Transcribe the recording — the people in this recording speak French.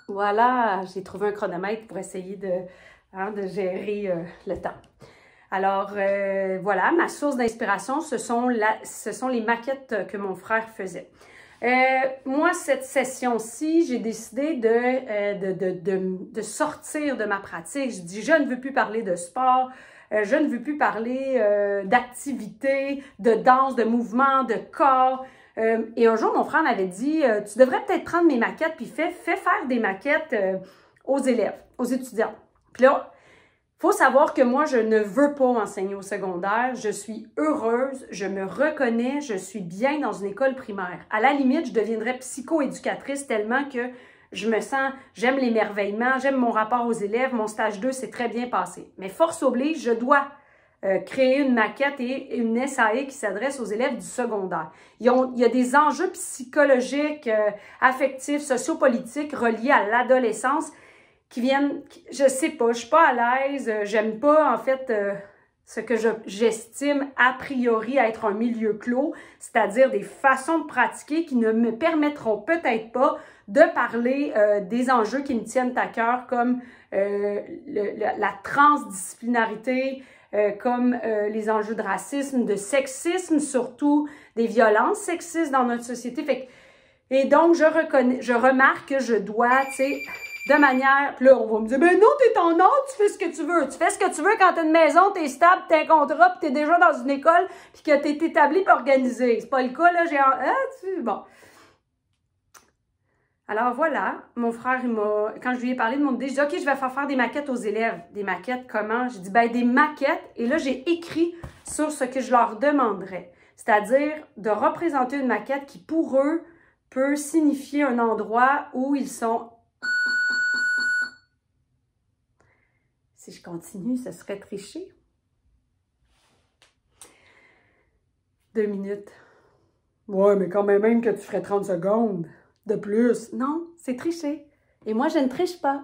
Voilà, j'ai trouvé un chronomètre pour essayer de gérer le temps. Alors, voilà, ma source d'inspiration, ce sont les maquettes que mon frère faisait. Moi, cette session-ci, j'ai décidé de sortir de ma pratique. Je dis, je ne veux plus parler de sport, je ne veux plus parler d'activité, de danse, de mouvement, de corps. Et un jour, mon frère m'avait dit, tu devrais peut-être prendre mes maquettes puis fais faire des maquettes aux élèves, aux étudiants. Puis là, il faut savoir que moi, je ne veux pas enseigner au secondaire. Je suis heureuse, je me reconnais, je suis bien dans une école primaire. À la limite, je deviendrais psychoéducatrice tellement que je me sens, j'aime l'émerveillement, j'aime mon rapport aux élèves, mon stage 2 s'est très bien passé. Mais force oblige, je dois créer une maquette et une SAE qui s'adresse aux élèves du secondaire. Il y a des enjeux psychologiques, affectifs, sociopolitiques reliés à l'adolescence qui viennent, je sais pas, je suis pas à l'aise, j'aime pas en fait ce que j'estime a priori être un milieu clos, c'est-à-dire des façons de pratiquer qui ne me permettront peut-être pas de parler des enjeux qui me tiennent à cœur comme la transdisciplinarité, comme les enjeux de racisme, de sexisme, surtout des violences sexistes dans notre société. Et donc, je remarque que je dois, tu sais, de manière, puis là, on va me dire, ben non, t'es en ordre, tu fais ce que tu veux. Tu fais ce que tu veux quand t'as une maison, t'es stable, t'as un contrat, puis t'es déjà dans une école, puis que t'es établi et organisé. C'est pas le cas, là, bon. Alors voilà, mon frère, quand je lui ai parlé de mon idée, je dis, OK, je vais faire des maquettes aux élèves. Des maquettes, comment? J'ai dit, ben des maquettes, et là, j'ai écrit sur ce que je leur demanderais. C'est-à-dire de représenter une maquette qui, pour eux, peut signifier un endroit où ils sont. Si je continue, ce serait tricher. 2 minutes. Ouais, mais quand même que tu ferais 30 secondes de plus. Non, c'est tricher. Et moi, je ne triche pas.